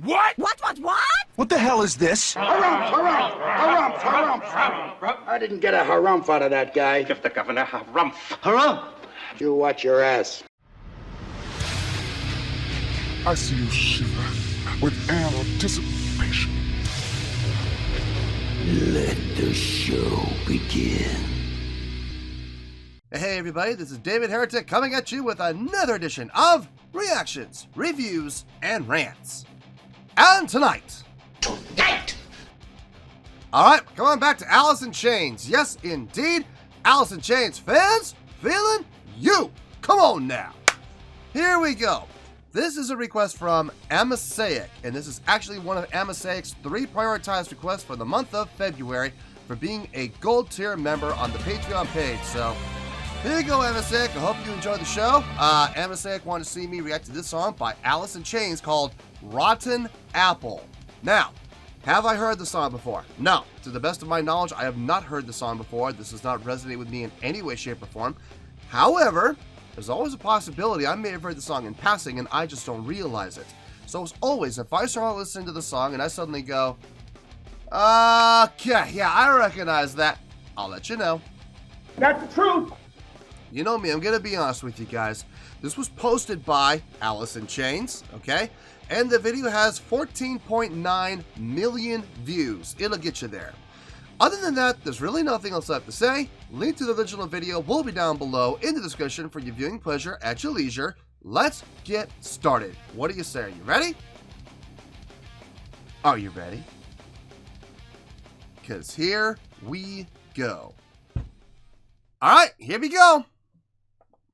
What? What? What the hell is this? Harumph. I didn't get a harumph out of that guy. Give the governor harumph. Harumph! You watch your ass. I see you shiver with anticipation. Let the show begin. Hey everybody, this is David Heretic coming at you with another edition of Reactions, Reviews, and Rants. And tonight... Alright, come on back to Alice in Chains. Yes, indeed, Alice in Chains fans, feeling you. Come on now. Here we go. This is a request from Amasaic, and this is actually one of Amasaic's 3 prioritized requests for the month of February for being a gold tier member on the Patreon page. So, here you go, Amasaic. I hope you enjoyed the show. Amasaic wanted to see me react to this song by Alice in Chains called Rotten Apple. Now, have I heard the song before? No. To the best of my knowledge, I have not heard the song before. This does not resonate with me in any way, shape, or form. However, there's always a possibility I may have heard the song in passing and I just don't realize it. So as always, if I start listening to the song and I suddenly go, okay, yeah, I recognize that, I'll let you know. That's the truth. You know me, I'm going to be honest with you guys. This was posted by Alice in Chains, okay? And the video has 14.9 million views. It'll get you there. Other than that, there's really nothing else left to say. Link to the original video will be down below in the description for your viewing pleasure at your leisure. Let's get started. What do you say? Are you ready? Are you ready? Because here we go. Alright, here we go.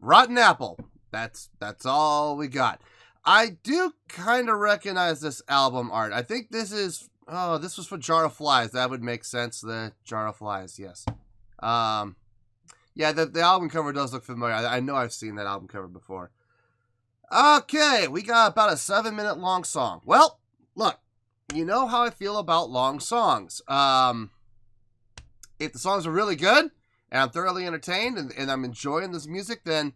Rotten Apple. That's all we got. I do kind of recognize this album art. I think this is... Oh, this was for Jar of Flies. That would make sense. The Jar of Flies, yes. Yeah, the album cover does look familiar. I know I've seen that album cover before. Okay, we got about a 7-minute long song. Well, look, you know how I feel about long songs. If the songs are really good, and I'm thoroughly entertained, and I'm enjoying this music, then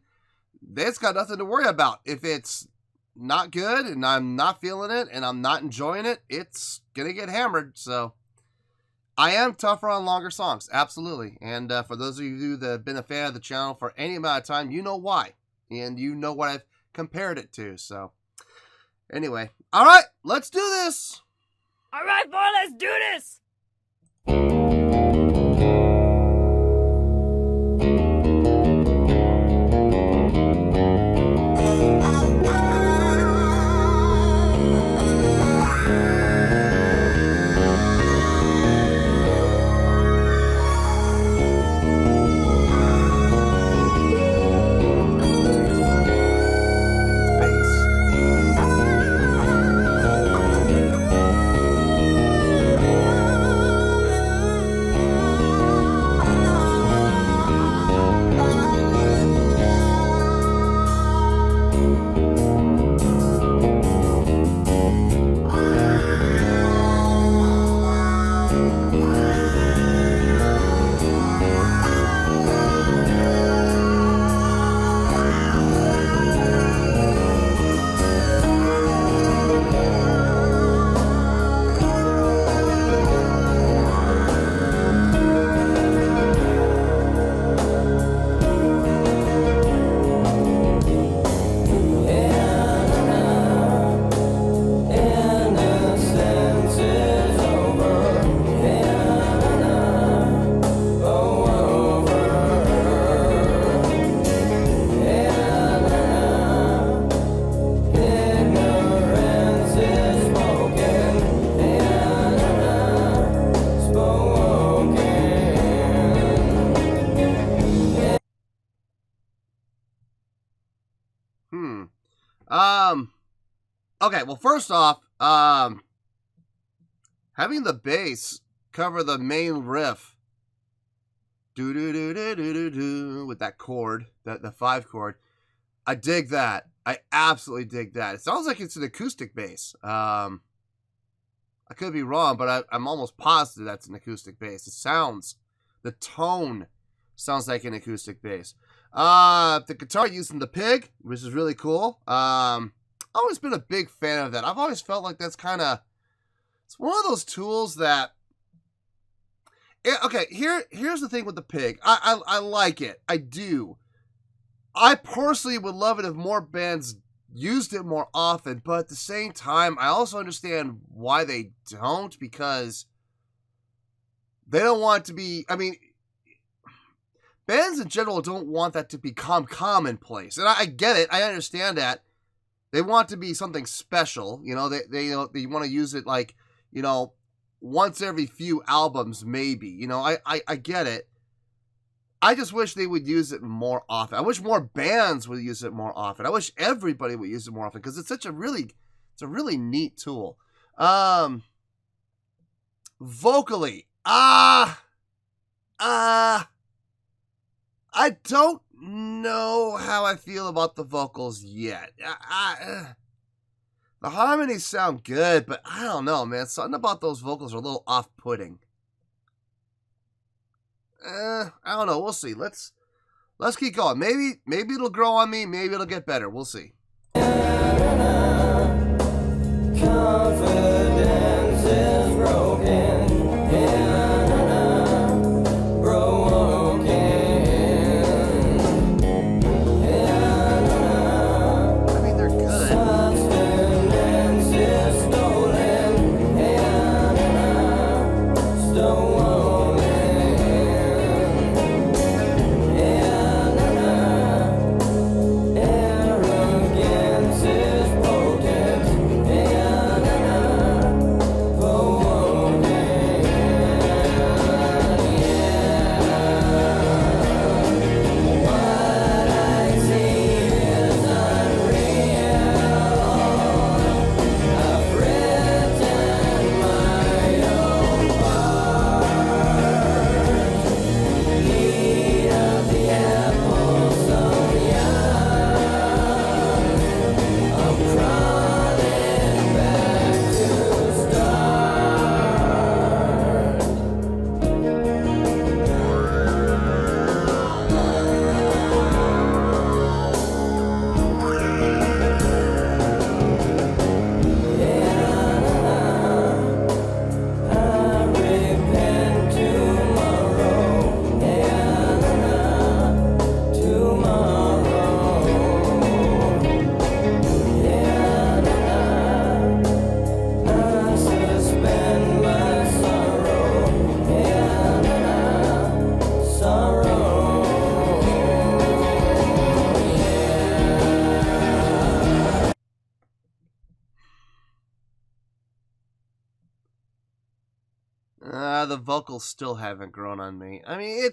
it's got nothing to worry about. If it's not good and I'm not feeling it and I'm not enjoying it, it's gonna get hammered. So I am tougher on longer songs, absolutely. And for those of you that have been a fan of the channel for any amount of time, you know why, and you know what I've compared it to. So anyway, all right, let's do this. All right, boy, let's do this. Okay, well, first off, having the bass cover the main riff, do-do-do-do-do-do-do, with that chord, the 5 chord, I dig that. I absolutely dig that. It sounds like it's an acoustic bass. I could be wrong, but I'm almost positive that's an acoustic bass. It sounds, the tone sounds like an acoustic bass. The guitar using the pig, which is really cool. always been a big fan of that. I've always felt like that's kind of, it's one of those tools that, okay, here's the thing with the pig. I like it. I do. I personally would love it if more bands used it more often, but at the same time, I also understand why they don't, because they don't want to be, I mean, bands in general don't want that to become commonplace. And I get it. I understand that. They want to be something special. You know, they want to use it like, you know, once every few albums, maybe. You know, I get it. I just wish they would use it more often. I wish more bands would use it more often. I wish everybody would use it more often, because it's such a really neat tool. Vocally, I don't know how I feel about the vocals yet. The harmonies sound good, but I don't know, man. Something about those vocals are a little off-putting. I don't know. We'll see. Let's keep going. Maybe it'll grow on me. Maybe it'll get better. We'll see. Confidence is broken. I mean, they're good. Sustenance is stolen. Arrogance is potent. What I see is unreal. I've written my own part. Need of the apple so young. I'm crawling back to start. I repent tomorrow. I suspend my sorrow. The vocals still haven't grown on me. I mean,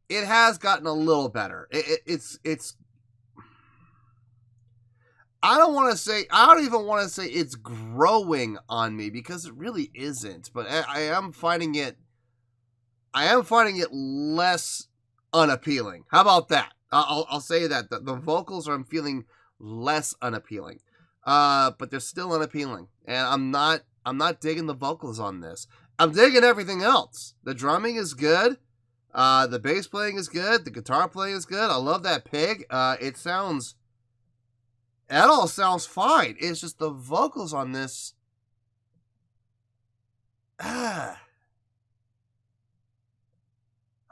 it has gotten a little better. It's I don't even want to say it's growing on me, because it really isn't. But I am finding it less unappealing. How about that? I'll say that the vocals I'm feeling less unappealing. But they're still unappealing, and I'm not digging the vocals on this. I'm digging everything else. The drumming is good. The bass playing is good. The guitar playing is good. I love that pig. It all sounds fine. It's just the vocals on this. I'm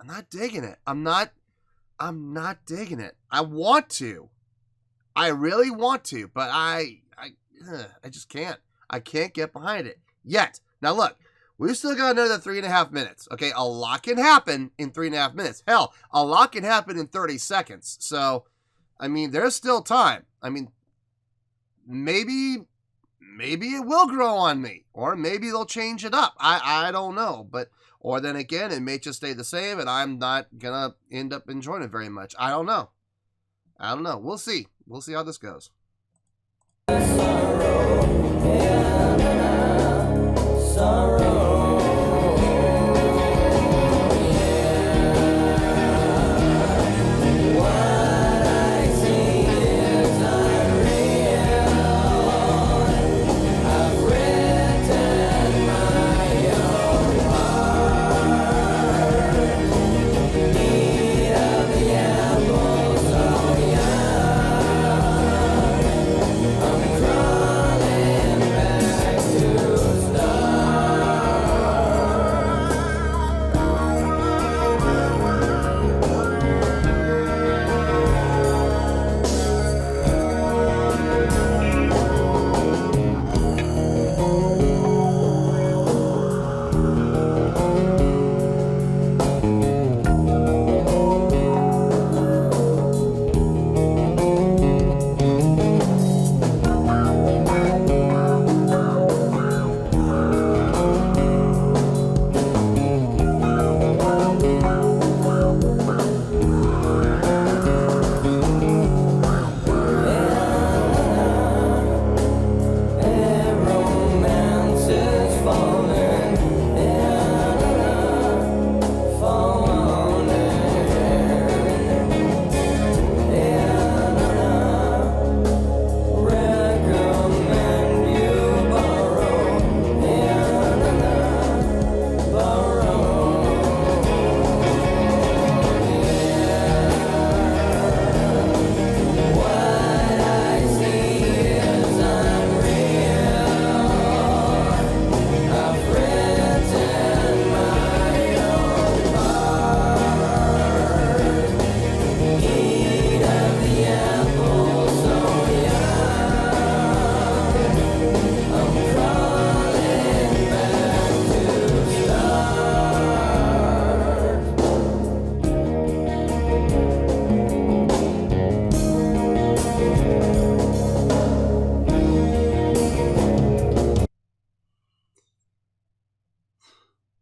not digging it. I'm not digging it. I want to. I really want to, but I just can't. I can't get behind it yet. Now look, we've still got another 3.5 minutes. Okay, a lot can happen in 3.5 minutes. Hell, a lot can happen in 30 seconds. So, I mean, there's still time. I mean, maybe it will grow on me, or maybe they'll change it up. I don't know, or then again, it may just stay the same, and I'm not gonna end up enjoying it very much. I don't know. We'll see. We'll see how this goes.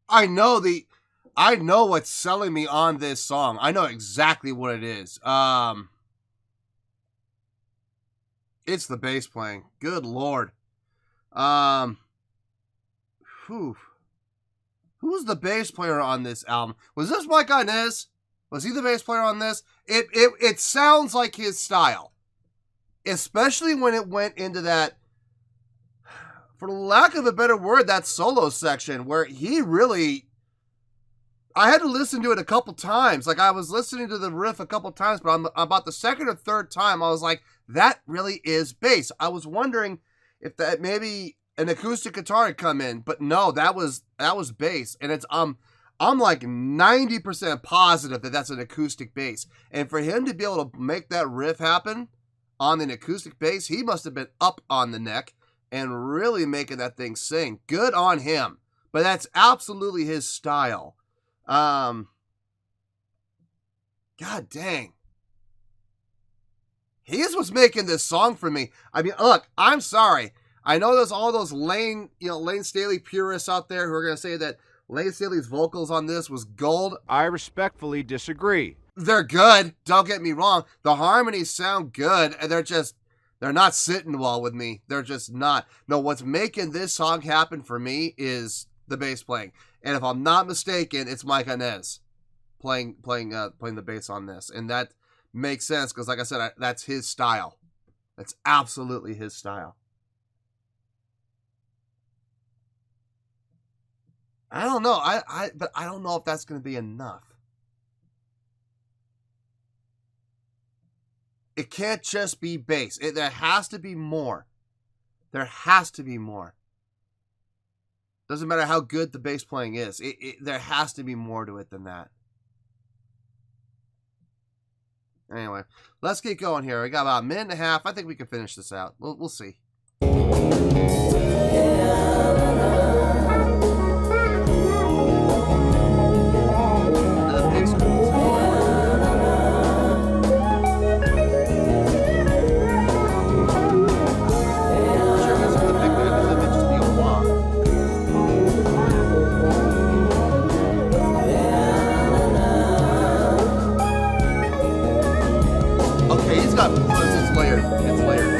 I know what's selling me on this song. I know exactly what it is. It's the bass playing. Good Lord. Who was the bass player on this album? Was this Mike Inez? Was he the bass player on this? It sounds like his style. Especially when it went into that, for lack of a better word, that solo section where he really... I had to listen to it a couple times. Like, I was listening to the riff a couple times, but about the second or third time, I was like, that really is bass. I was wondering if that maybe an acoustic guitar had come in, but no, that was bass. And it's I'm like 90% positive that that's an acoustic bass. And for him to be able to make that riff happen on an acoustic bass, he must have been up on the neck and really making that thing sing. Good on him. But that's absolutely his style. God dang. He is what's making this song for me. I mean, look, I'm sorry. I know there's all those Lane Staley purists out there who are going to say that Lane Staley's vocals on this was gold. I respectfully disagree. They're good. Don't get me wrong. The harmonies sound good, and they're not sitting well with me. They're just not. No, what's making this song happen for me is the bass playing. And if I'm not mistaken, it's Mike Inez playing the bass on this. And that makes sense because, like I said, that's his style. That's absolutely his style. I don't know. But I don't know if that's going to be enough. It can't just be bass. There has to be more. There has to be more. Doesn't matter how good the bass playing is. There has to be more to it than that. Anyway, let's keep going here. We got about a minute and a half. I think we can finish this out. We'll see. It's layered. It's layered.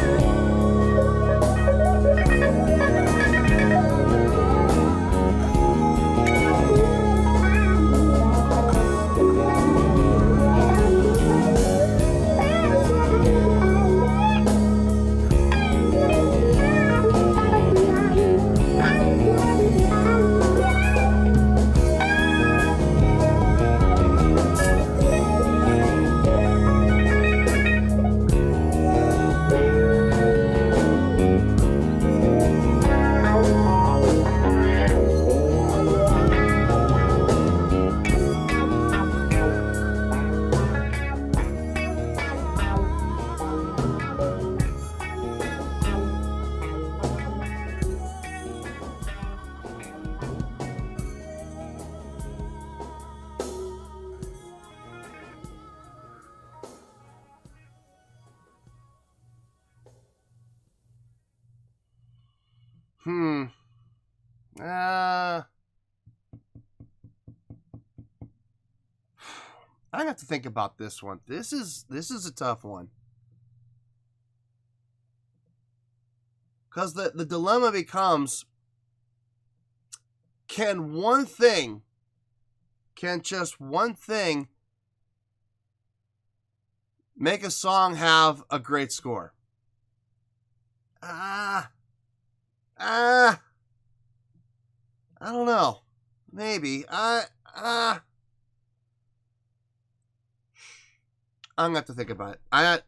I have to think about this one. This is a tough one. Because the dilemma becomes, can just one thing make a song have a great score? I don't know. Maybe. I'm going to have to think about it. I'm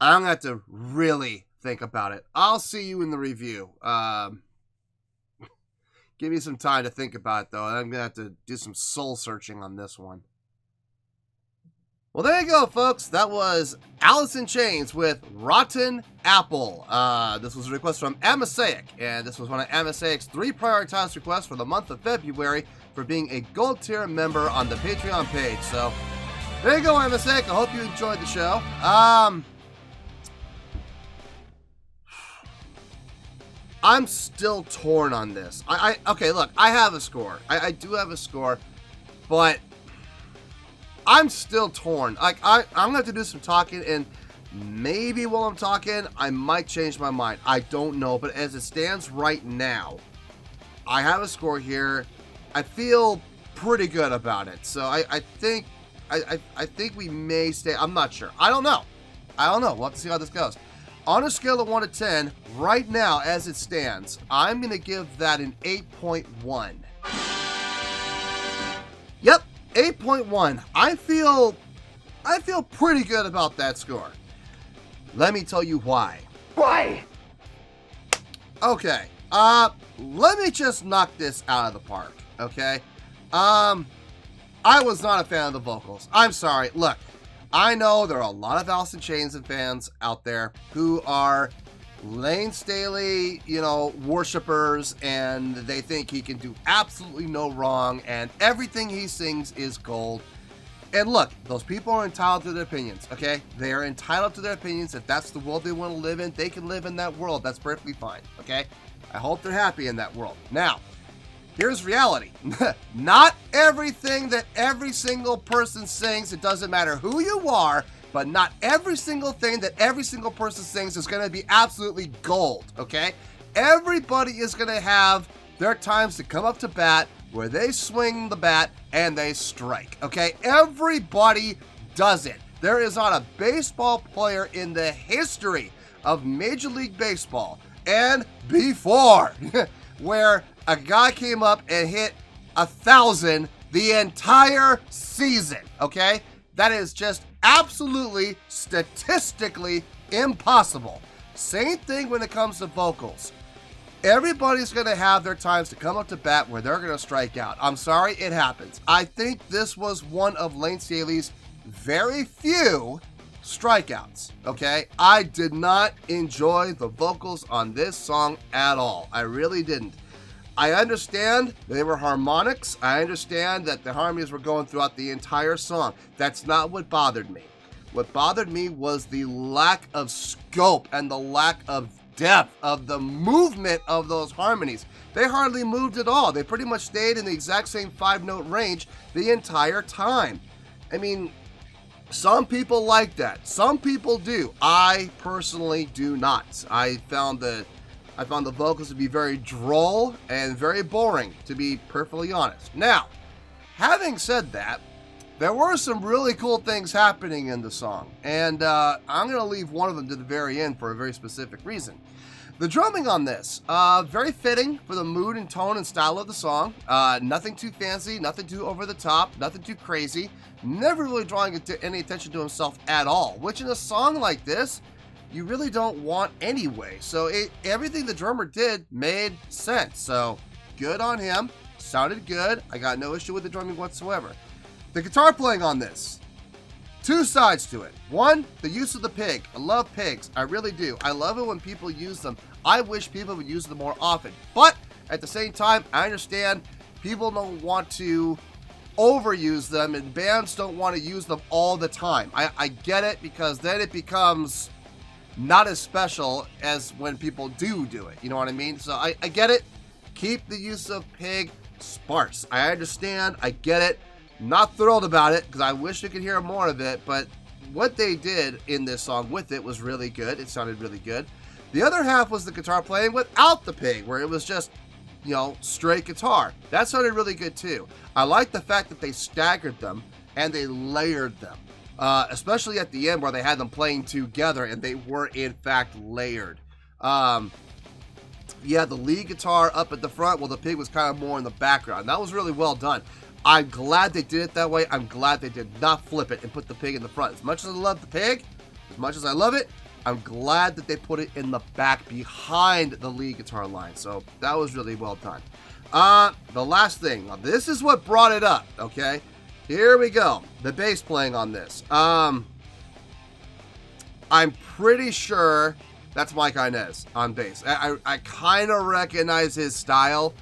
going to have to really think about it. I'll see you in the review. Give me some time to think about it, though. I'm going to have to do some soul searching on this one. Well, there you go, folks. That was Alice in Chains with Rotten Apple. This was a request from Amasaic, and this was one of Amasaic's 3 prioritized requests for the month of February for being a gold tier member on the Patreon page. So, there you go, Amasaic. I hope you enjoyed the show. I I'm still torn on this. Okay, look, I have a score. I do have a score, but I'm still torn. Like, I'm gonna have to do some talking, and maybe while I'm talking, I might change my mind. I don't know, but as it stands right now, I have a score here. I feel pretty good about it. So I think we may stay. I'm not sure. I don't know. We'll have to see how this goes. On a scale of 1 to 10, right now as it stands, I'm going to give that an 8.1. Yep, 8.1. I feel pretty good about that score. Let me tell you why. Why? Okay, let me just knock this out of the park, okay? I was not a fan of the vocals. I'm sorry. Look, I know there are a lot of Alice in Chains fans out there who are Lane Staley, worshipers, and they think he can do absolutely no wrong, and everything he sings is gold. And look, those people are entitled to their opinions, okay? They are entitled to their opinions. If that's the world they want to live in, they can live in that world. That's perfectly fine, okay? I hope they're happy in that world. Now, here's reality. Not everything that every single person sings, it doesn't matter who you are, but not every single thing that every single person sings is going to be absolutely gold, okay? Everybody is going to have their times to come up to bat where they swing the bat and they strike, okay? Everybody does it. There is not a baseball player in the history of Major League Baseball and before where a guy came up and hit 1,000 the entire season, okay? That is just absolutely statistically impossible. Same thing when it comes to vocals. Everybody's going to have their times to come up to bat where they're going to strike out. I'm sorry, it happens. I think this was one of Lane Staley's very few strikeouts, okay? I did not enjoy the vocals on this song at all. I really didn't. I understand they were harmonics. I understand that the harmonies were going throughout the entire song. That's not what bothered me. What bothered me was the lack of scope and the lack of depth of the movement of those harmonies. They hardly moved at all. They pretty much stayed in the exact same 5-note range the entire time. I mean, some people like that. Some people do. I personally do not. I found the vocals to be very droll and very boring, to be perfectly honest. Now, having said that, there were some really cool things happening in the song, and I'm going to leave one of them to the very end for a very specific reason. The drumming on this, very fitting for the mood and tone and style of the song. Nothing too fancy, nothing too over the top, nothing too crazy. Never really drawing any attention to himself at all, which in a song like this, you really don't want anyway. So everything the drummer did made sense. So good on him. Sounded good. I got no issue with the drumming whatsoever. The guitar playing on this, two sides to it. One, the use of the pig. I love pigs. I really do. I love it when people use them. I wish people would use them more often. But at the same time, I understand people don't want to overuse them and bands don't want to use them all the time. I get it, because then it becomes not as special as when people do it. You know what I mean? So I get it. Keep the use of pig sparse. I understand. I get it. Not thrilled about it because I wish we could hear more of it, but what they did in this song with it was really good. It sounded really good. The other half was the guitar playing without the pig, where it was just, straight guitar. That sounded really good too. I like the fact that they staggered them and they layered them. Especially at the end where they had them playing together and they were in fact layered. Yeah, the lead guitar up at the front, while the pig was kind of more in the background. That was really well done. I'm glad they did it that way. I'm glad they did not flip it and put the pig in the front. As much as I love the pig, as much as I love it, I'm glad that they put it in the back behind the lead guitar line. So that was really well done. The last thing, now this is what brought it up, okay? Here we go. The bass playing on this. I'm pretty sure that's Mike Inez on bass. I kind of recognize his style.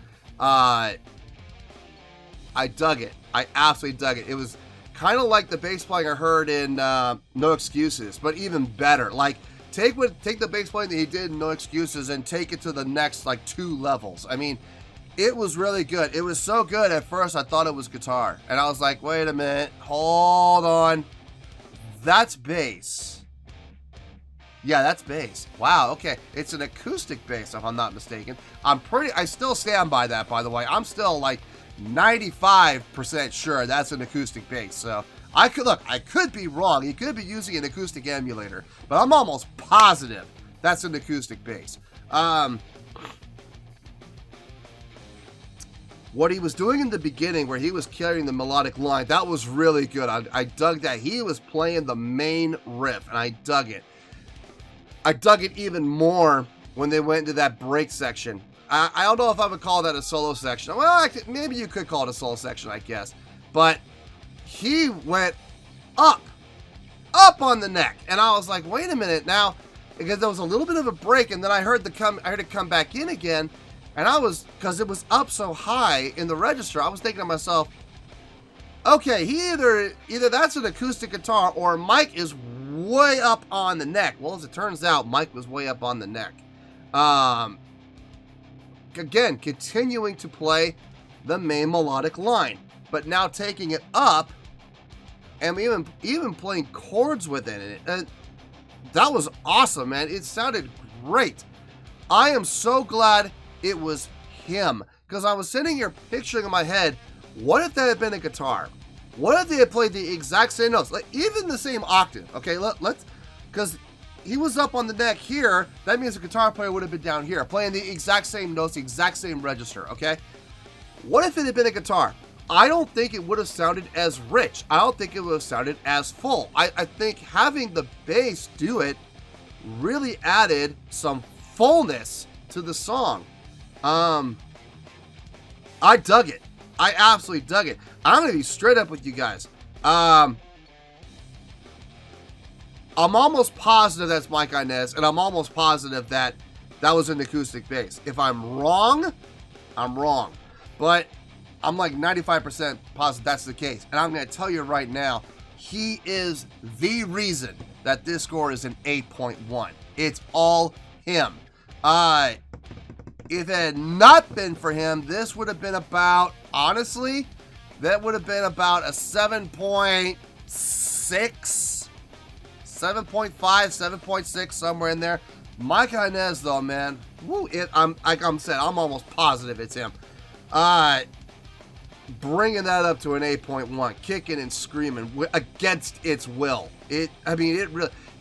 I dug it. I absolutely dug it. It was kind of like the bass playing I heard in No Excuses, but even better. Like take the bass playing that he did in No Excuses and take it to the next like 2 levels. I mean, it was really good. It was so good at first I thought it was guitar. And I was like, wait a minute, hold on. That's bass. Yeah, that's bass. Wow, okay. It's an acoustic bass, if I'm not mistaken. I still stand by that, by the way. I'm still like 95% sure that's an acoustic bass. So I could be wrong. He could be using an acoustic emulator, but I'm almost positive that's an acoustic bass. What he was doing in the beginning where he was carrying the melodic line, that was really good. I dug that. He was playing the main riff, and I dug it. I dug it even more when they went into that break section. I don't know if I would call that a solo section. Well, maybe you could call it a solo section, I guess. But he went up on the neck. And I was like, wait a minute now. Because there was a little bit of a break, and then I heard it come back in again. And because it was up so high in the register, I was thinking to myself, okay, he either that's an acoustic guitar or Mike is way up on the neck. Well, as it turns out, Mike was way up on the neck. Again, continuing to play the main melodic line, but now taking it up and even playing chords within it. And that was awesome, man. It sounded great. I am so glad it was him, because I was sitting here picturing in my head, what if that had been a guitar? What if they had played the exact same notes, like even the same octave? Okay, because he was up on the neck here. That means the guitar player would have been down here, playing the exact same notes, the exact same register. Okay, what if it had been a guitar? I don't think it would have sounded as rich. I don't think it would have sounded as full. I think having the bass do it really added some fullness to the song. I dug it. I absolutely dug it. I'm going to be straight up with you guys. I'm almost positive that's Mike Inez, and I'm almost positive that was an acoustic bass. If I'm wrong, I'm wrong. But I'm like 95% positive that's the case. And I'm going to tell you right now, he is the reason that this score is an 8.1. It's all him. If it had not been for him, this would have been about, honestly, that would have been about a 7.6, 7.5, 7.6, somewhere in there. Mike Inez, though, man, woo, I'm almost positive it's him. Bringing that up to an 8.1, kicking and screaming against its will. He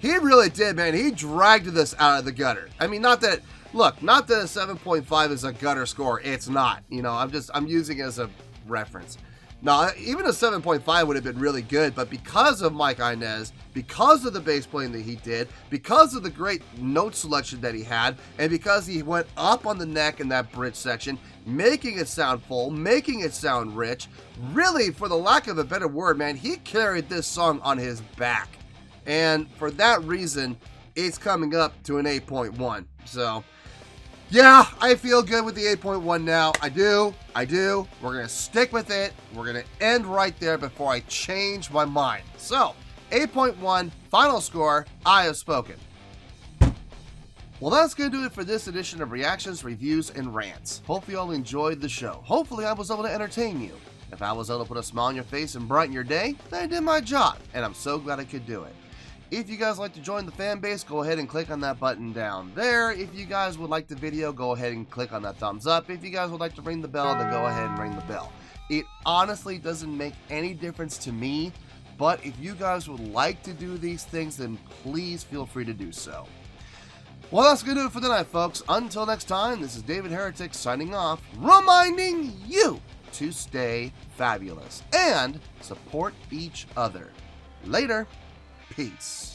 really did, man. He dragged this out of the gutter. I mean, not that a 7.5 is a gutter score. It's not. You know, I'm using it as a reference. Now, even a 7.5 would have been really good, but because of Mike Inez, because of the bass playing that he did, because of the great note selection that he had, and because he went up on the neck in that bridge section, making it sound full, making it sound rich, really, for the lack of a better word, man, he carried this song on his back. And for that reason, it's coming up to an 8.1. So, yeah, I feel good with the 8.1 now. I do. We're going to stick with it. We're going to end right there before I change my mind. So, 8.1, final score, I have spoken. Well, that's going to do it for this edition of Reactions, Reviews, and Rants. Hope you all enjoyed the show. Hopefully, I was able to entertain you. If I was able to put a smile on your face and brighten your day, then I did my job, and I'm so glad I could do it. If you guys like to join the fan base, go ahead and click on that button down there. If you guys would like the video, go ahead and click on that thumbs up. If you guys would like to ring the bell, then go ahead and ring the bell. It honestly doesn't make any difference to me, but if you guys would like to do these things, then please feel free to do so. Well, that's going to do it for tonight, folks. Until next time, this is David Heretic signing off, reminding you to stay fabulous and support each other. Later. Peace.